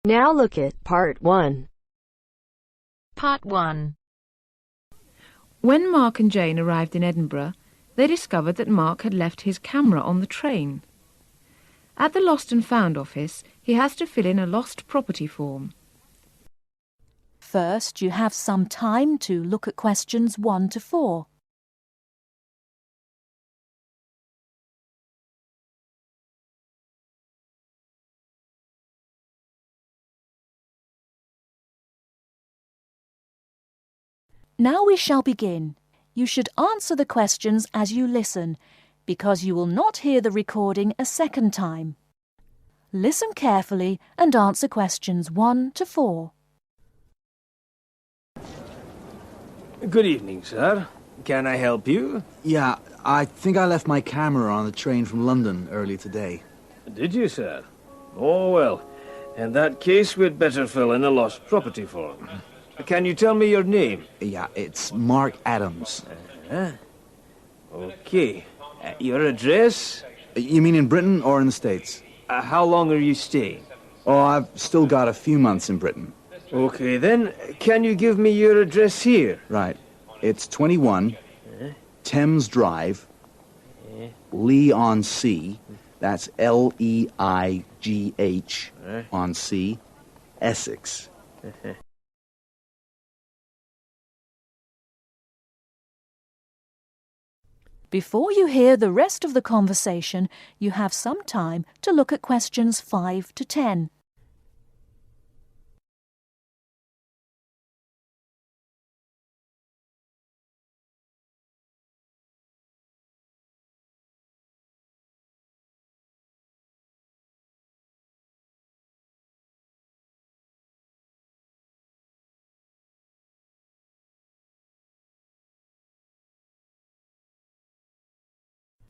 Now look at Part 1. Part 1. When Mark and Jane arrived in Edinburgh, they discovered that Mark had left his camera on the train. At the Lost and Found office, he has to fill in a lost property form. First, you have some time to look at questions 1 to 4. Now we shall begin. You should answer the questions as you listen, because you will not hear the recording a second time. Listen carefully and answer questions 1 to 4. Good evening, sir. Can I help you? Yeah, I think I left my camera on the train from London early today. Did you, sir? Oh, well. In that case, we'd better fill in a lost property form. Can you tell me your name? Yeah, it's Mark Adams. Okay. Your address? You mean in Britain or in the States? How long are you staying? Oh, I've still got a few months in Britain. Okay, then. Can you give me your address here? Right. It's 21 Thames Drive, Leigh-on-Sea. That's Leigh on Sea, Essex. Before you hear the rest of the conversation, you have some time to look at questions 5 to 10.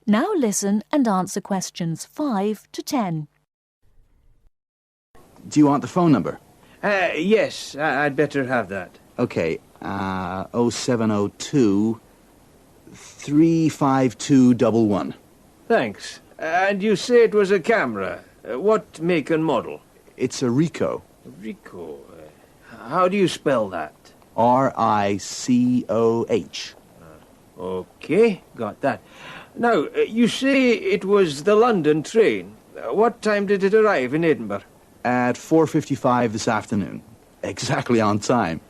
Now listen and answer questions 5 to 10. Do you want the phone number? Yes, I'd better have that. Okay, 0702 35211. Thanks. And you say it was a camera. What make and model? It's a Ricoh. Ricoh. How do you spell that? Ricoh. Okay, got that. Now, you say it was the London train. What time did it arrive in Edinburgh? At 4:55 this afternoon. Exactly on time.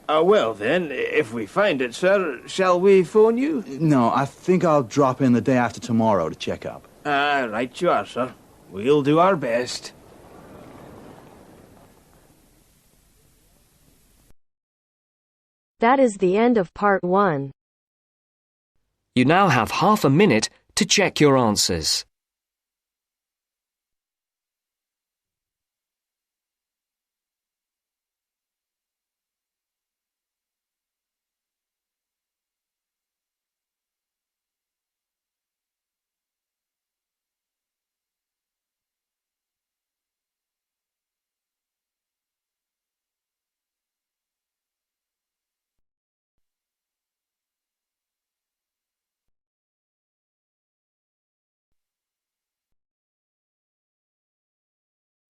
Well then, if we find it, sir, shall we phone you? No, I think I'll drop in the day after tomorrow to check up. Right you are, sir. We'll do our best. That is the end of Part 1. You now have half a minute to check your answers.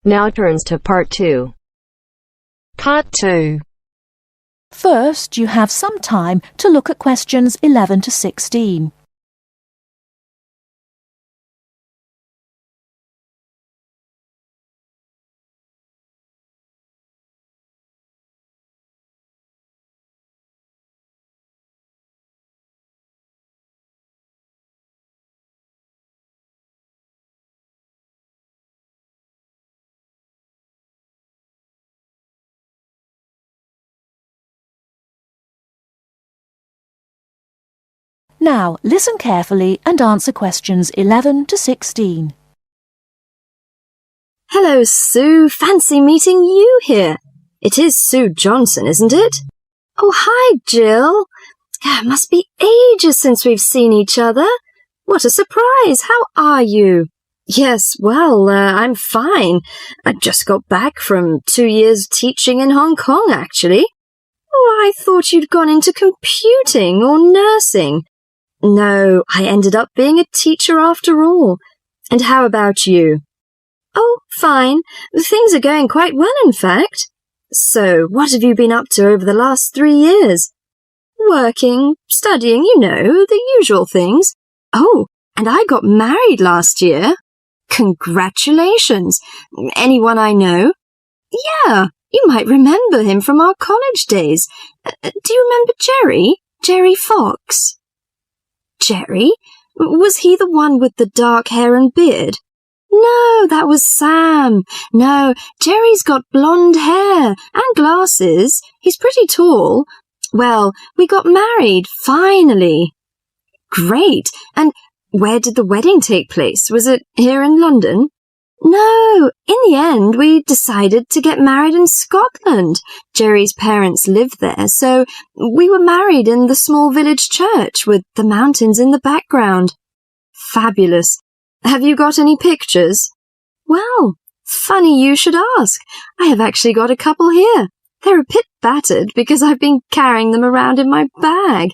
Now turns to Part 2. Part 2. First, you have some time to look at questions 11 to 16. Now, listen carefully and answer questions 11 to 16. Hello, Sue. Fancy meeting you here. It is Sue Johnson, isn't it? Oh, hi, Jill. It must be ages since we've seen each other. What a surprise. How are you? Yes, well, I'm fine. I just got back from 2 years teaching in Hong Kong, actually. Oh, I thought you'd gone into computing or nursing. No, I ended up being a teacher after all. And how about you? Oh, fine. Things are going quite well, in fact. So, what have you been up to over the last 3 years? Working, studying, you know, the usual things. Oh, and I got married last year. Congratulations. Anyone I know? Yeah, you might remember him from our college days. Do you remember Jerry? Jerry Fox? Jerry? Was he the one with the dark hair and beard? No, that was Sam. No, Jerry's got blonde hair and glasses. He's pretty tall. Well, we got married, finally. Great. And where did the wedding take place? Was it here in London? No, in the end, we decided to get married in Scotland. Jerry's parents lived there, so we were married in the small village church with the mountains in the background. Fabulous. Have you got any pictures? Well, funny you should ask. I have actually got a couple here. They're a bit battered because I've been carrying them around in my bag.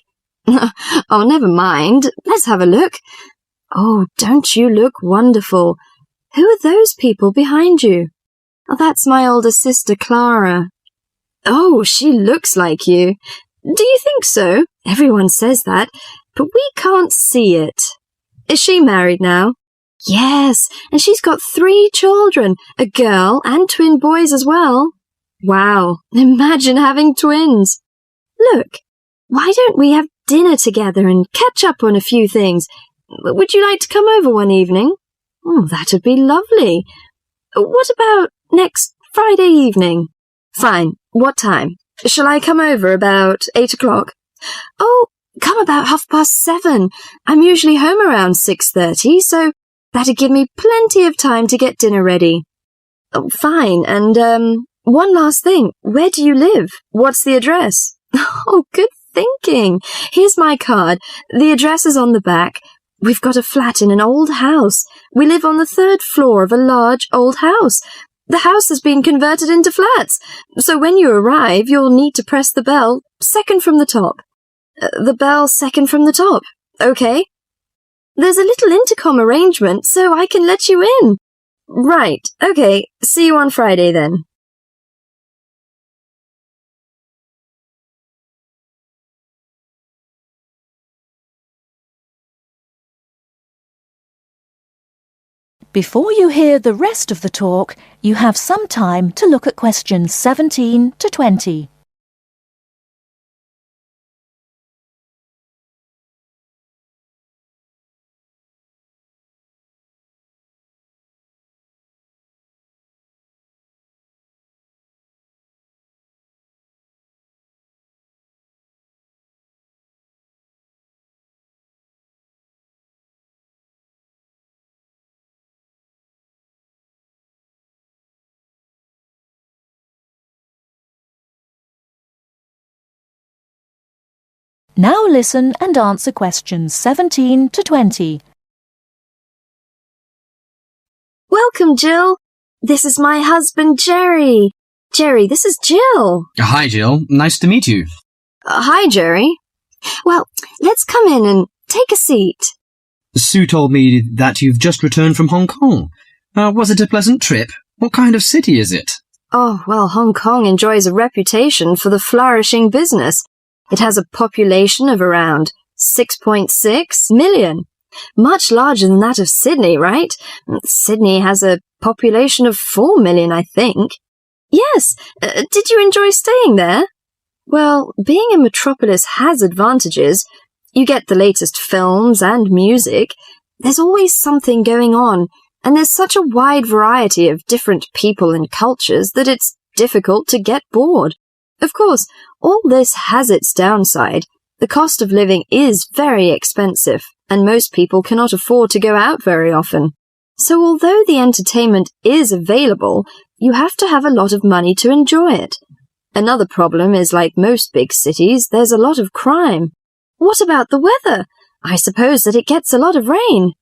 Oh, never mind. Let's have a look. Oh, don't you look wonderful? Who are those people behind you? Oh, that's my older sister, Clara. Oh, she looks like you. Do you think so? Everyone says that, but we can't see it. Is she married now? Yes, and she's got 3 children, a girl and twin boys as well. Wow, imagine having twins. Look, why don't we have dinner together and catch up on a few things? Would you like to come over one evening? Oh, that would be lovely. What about next Friday evening? Fine. What time? Shall I come over about 8 o'clock? Oh, come about 7:30. I'm usually home around 6:30, so that'd give me plenty of time to get dinner ready. Oh, fine. And, one last thing. Where do you live? What's the address? Oh, good thinking. Here's my card. The address is on the back. We've got a flat in an old house. We live on the 3rd floor of a large old house. The house has been converted into flats, so when you arrive, you'll need to press the bell second from the top. The bell second from the top, okay? There's a little intercom arrangement, so I can let you in. Right, okay, see you on Friday then. Before you hear the rest of the talk, you have some time to look at questions 17 to 20. Now listen and answer questions 17 to 20. Welcome, Jill. This is my husband, Jerry. Jerry, this is Jill. Hi, Jill. Nice to meet you. Hi, Jerry. Well, let's come in and take a seat. Sue told me that you've just returned from Hong Kong. Was it a pleasant trip? What kind of city is it? Oh, well, Hong Kong enjoys a reputation for the flourishing business. It has a population of around 6.6 million. Much larger than that of Sydney, right? Sydney has a population of 4 million, I think. Yes. Did you enjoy staying there? Well, being a metropolis has advantages. You get the latest films and music. There's always something going on, and there's such a wide variety of different people and cultures that it's difficult to get bored. Of course, all this has its downside. The cost of living is very expensive, and most people cannot afford to go out very often. So although the entertainment is available, you have to have a lot of money to enjoy it. Another problem is, like most big cities, there's a lot of crime. What about the weather? I suppose that it gets a lot of rain.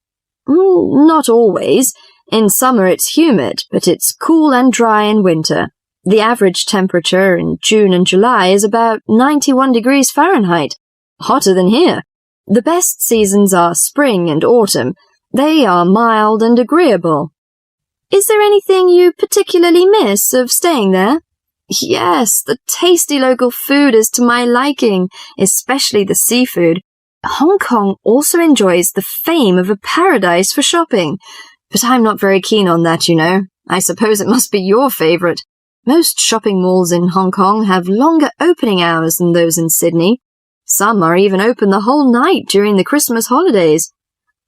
Not always. In summer it's humid, but it's cool and dry in winter. The average temperature in June and July is about 91 degrees Fahrenheit. Hotter than here. The best seasons are spring and autumn. They are mild and agreeable. Is there anything you particularly miss of staying there? Yes, the tasty local food is to my liking, especially the seafood. Hong Kong also enjoys the fame of a paradise for shopping, but I'm not very keen on that, you know. I suppose it must be your favourite. Most shopping malls in Hong Kong have longer opening hours than those in Sydney. Some are even open the whole night during the Christmas holidays.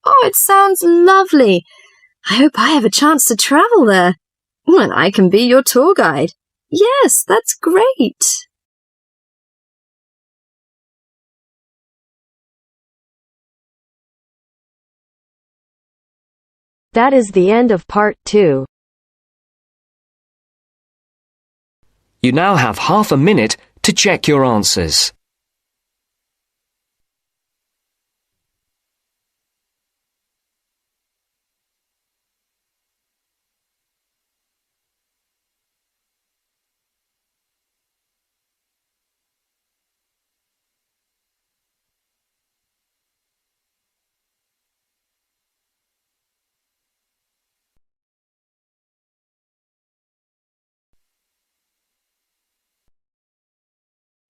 Oh, it sounds lovely. I hope I have a chance to travel there. And I can be your tour guide. Yes, that's great. That is the end of part 2. You now have half a minute to check your answers.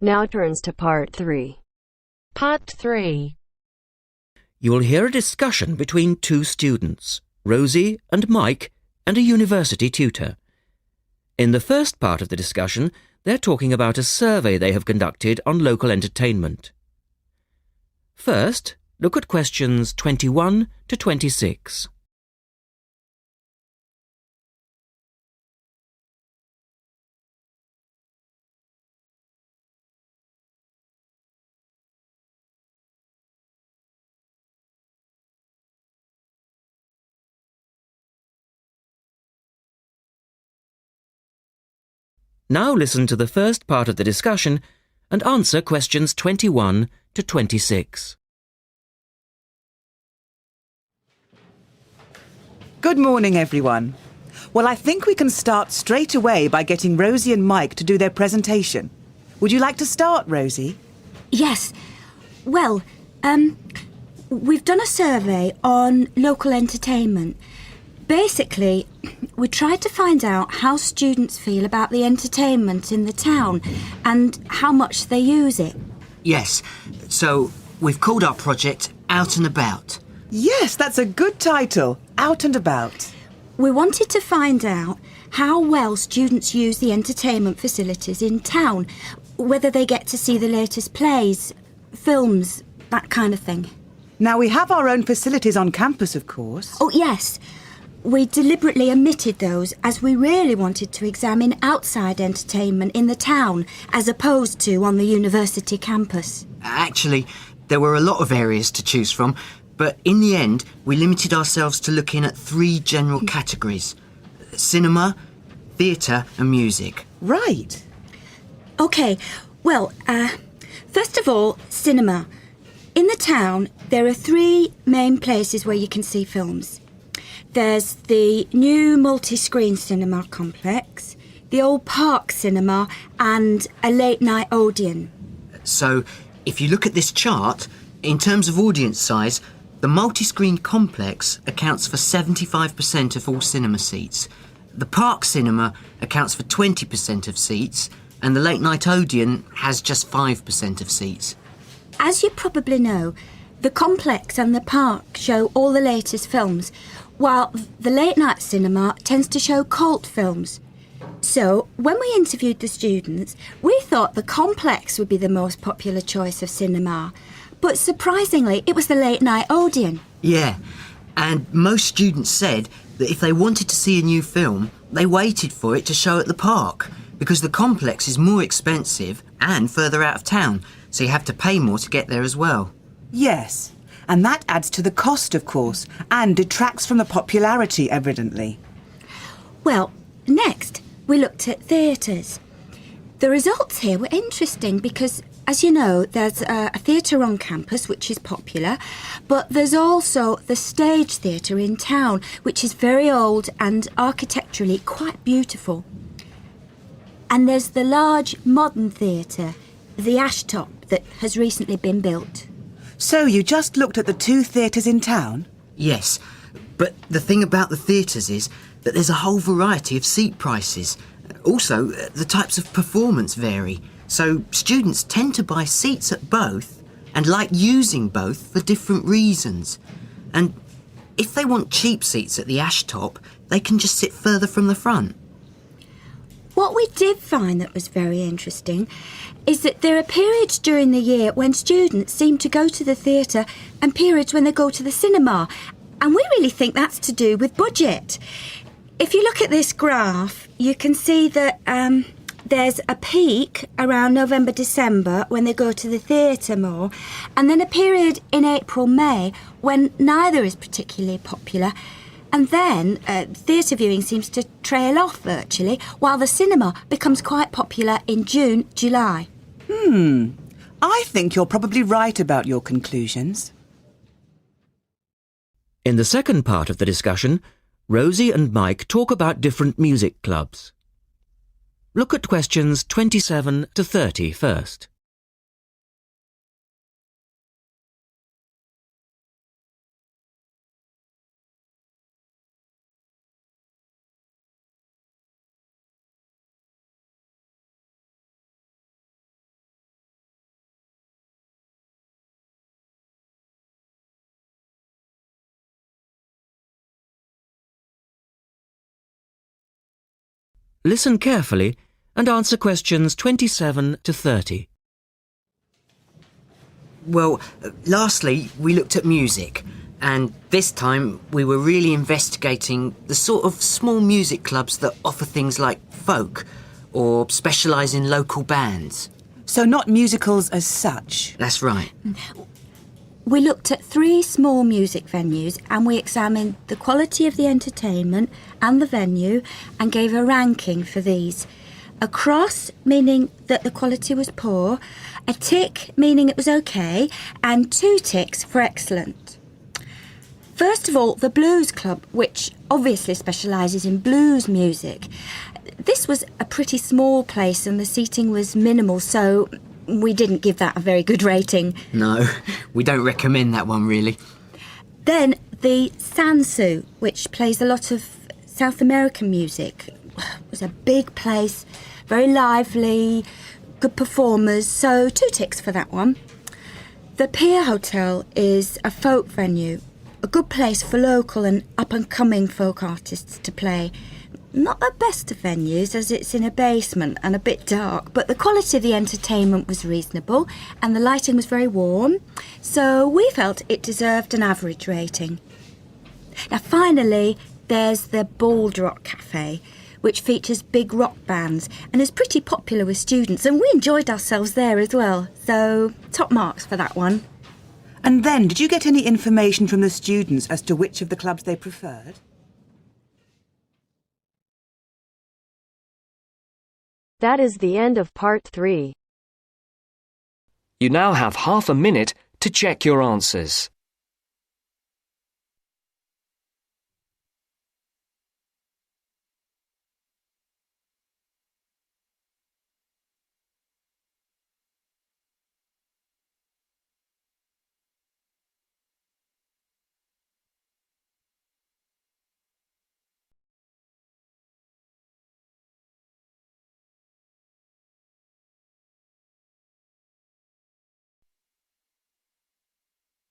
Now turns to part 3. Part 3. You'll hear a discussion between two students, Rosie and Mike, and a university tutor. In the first part of the discussion, they're talking about a survey they have conducted on local entertainment. First, look at questions 21 to 26. Now listen to the first part of the discussion and answer questions 21 to 26. Good morning, everyone. Well, I think we can start straight away by getting Rosie and Mike to do their presentation. Would you like to start, Rosie? Yes. Well, we've done a survey on local entertainment. Basically, we tried to find out how students feel about the entertainment in the town and how much they use it. Yes, so we've called our project Out and About. Yes, that's a good title, Out and About. We wanted to find out how well students use the entertainment facilities in town, whether they get to see the latest plays, films, that kind of thing. Now, we have our own facilities on campus, of course. Oh, yes. We deliberately omitted those as we really wanted to examine outside entertainment in the town as opposed to on the university campus. Actually, there were a lot of areas to choose from, but in the end, we limited ourselves to looking at 3 general categories: cinema, theatre and music. Right. OK, well, first of all, cinema. In the town, there are 3 main places where you can see films. There's the new multi-screen cinema complex, the old Park Cinema and a late-night Odeon. So, if you look at this chart, in terms of audience size, the multi-screen complex accounts for 75% of all cinema seats. The Park Cinema accounts for 20% of seats, and the late-night Odeon has just 5% of seats. As you probably know, the complex and the park show all the latest films, while the late-night cinema tends to show cult films. So, when we interviewed the students, we thought the complex would be the most popular choice of cinema. But surprisingly, it was the late-night Odeon. Yeah, and most students said that if they wanted to see a new film, they waited for it to show at the park, because the complex is more expensive and further out of town, so you have to pay more to get there as well. Yes, and that adds to the cost, of course, and detracts from the popularity, evidently. Well, next, we looked at theatres. The results here were interesting because, as you know, there's a theatre on campus which is popular, but there's also the Stage Theatre in town, which is very old and architecturally quite beautiful. And there's the large modern theatre, the Ashtop, that has recently been built. So you just looked at the 2 theatres in town? Yes, but the thing about the theatres is that there's a whole variety of seat prices. Also, the types of performance vary, so students tend to buy seats at both and like using both for different reasons. And if they want cheap seats at the ash top, they can just sit further from the front. What we did find that was very interesting is that there are periods during the year when students seem to go to the theatre and periods when they go to the cinema. And we really think that's to do with budget. If you look at this graph, you can see that there's a peak around November, December when they go to the theatre more, and then a period in April, May when neither is particularly popular. And then theatre viewing seems to trail off virtually, while the cinema becomes quite popular in June, July. I think you're probably right about your conclusions. In the second part of the discussion, Rosie and Mike talk about different music clubs. Look at questions 27 to 30 first. Listen carefully and answer questions 27 to 30. Well, lastly, we looked at music, and this time we were really investigating the sort of small music clubs that offer things like folk or specialise in local bands. So not musicals as such? That's right. We looked at 3 small music venues and we examined the quality of the entertainment and the venue and gave a ranking for these. A cross, meaning that the quality was poor, a tick, meaning it was okay, and 2 ticks for excellent. First of all, the Blues Club, which obviously specialises in blues music. This was a pretty small place and the seating was minimal, so we didn't give that a very good rating. No, we don't recommend that one, really. Then the Sansu, which plays a lot of South American music. It was a big place, very lively, good performers, so 2 ticks for that one. The Pier Hotel is a folk venue, a good place for local and up-and-coming folk artists to play. Not the best of venues, as it's in a basement and a bit dark, but the quality of the entertainment was reasonable and the lighting was very warm, so we felt it deserved an average rating. Now finally, there's the Bald Rock Cafe, which features big rock bands and is pretty popular with students, and we enjoyed ourselves there as well, so top marks for that one. And then, did you get any information from the students as to which of the clubs they preferred? That is the end of part 3. You now have half a minute to check your answers.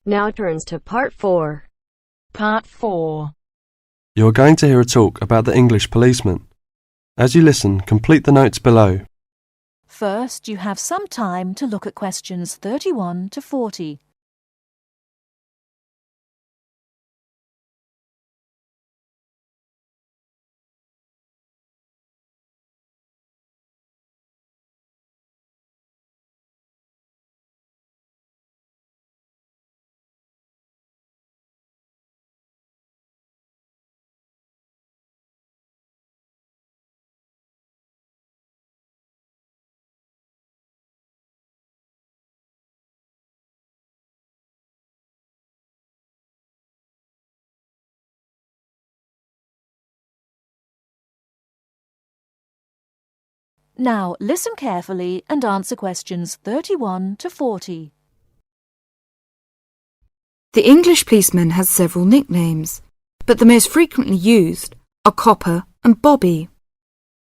Now turns to part 4. Part 4. You are going to hear a talk about the English policeman. As you listen, complete the notes below. First, you have some time to look at questions 31 to 40. Now listen carefully and answer questions 31 to 40. The English policeman has several nicknames, but the most frequently used are Copper and Bobby.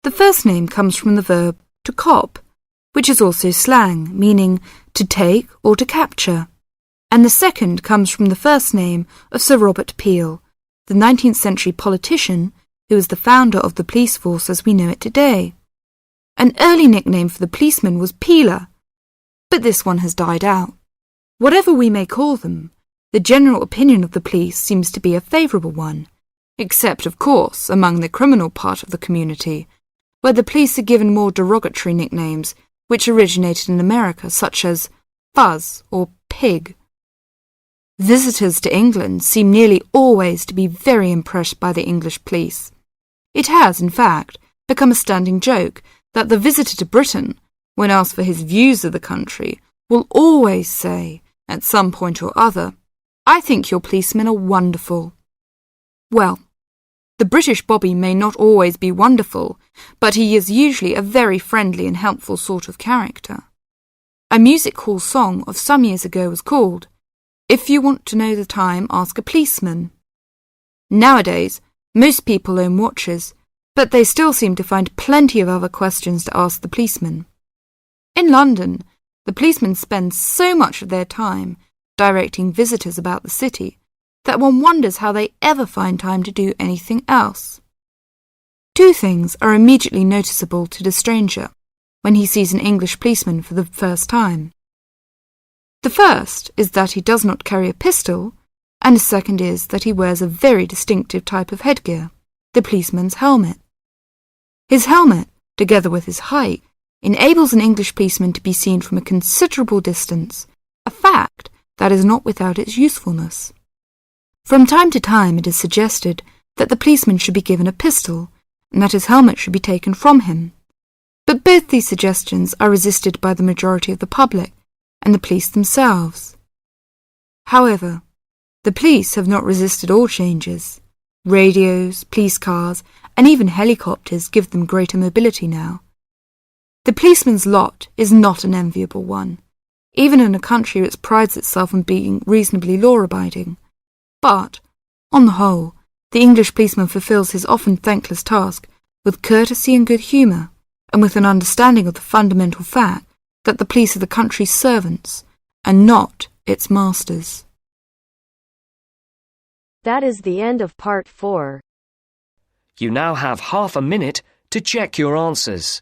The first name comes from the verb to cop, which is also slang, meaning to take or to capture, and the second comes from the first name of Sir Robert Peel, the 19th century politician who was the founder of the police force as we know it today. An early nickname for the policeman was Peeler, but this one has died out. Whatever we may call them, the general opinion of the police seems to be a favourable one, except, of course, among the criminal part of the community, where the police are given more derogatory nicknames which originated in America, such as Fuzz or Pig. Visitors to England seem nearly always to be very impressed by the English police. It has, in fact, become a standing joke that the visitor to Britain, when asked for his views of the country, will always say, at some point or other, "I think your policemen are wonderful." Well, the British Bobby may not always be wonderful, but he is usually a very friendly and helpful sort of character. A music hall song of some years ago was called, "If you want to know the time, ask a policeman." Nowadays, most people own watches, but they still seem to find plenty of other questions to ask the policeman. In London, the policemen spend so much of their time directing visitors about the city that one wonders how they ever find time to do anything else. Two things are immediately noticeable to the stranger when he sees an English policeman for the first time. The first is that he does not carry a pistol, and the second is that he wears a very distinctive type of headgear, the policeman's helmet. His helmet, together with his height, enables an English policeman to be seen from a considerable distance, a fact that is not without its usefulness. From time to time it is suggested that the policeman should be given a pistol, and that his helmet should be taken from him. But both these suggestions are resisted by the majority of the public and the police themselves. However, the police have not resisted all changes. Radios, police cars, and even helicopters give them greater mobility now. The policeman's lot is not an enviable one, even in a country which prides itself on being reasonably law-abiding. But, on the whole, the English policeman fulfills his often thankless task with courtesy and good humour, and with an understanding of the fundamental fact that the police are the country's servants, and not its masters. That is the end of part 4. You now have half a minute to check your answers.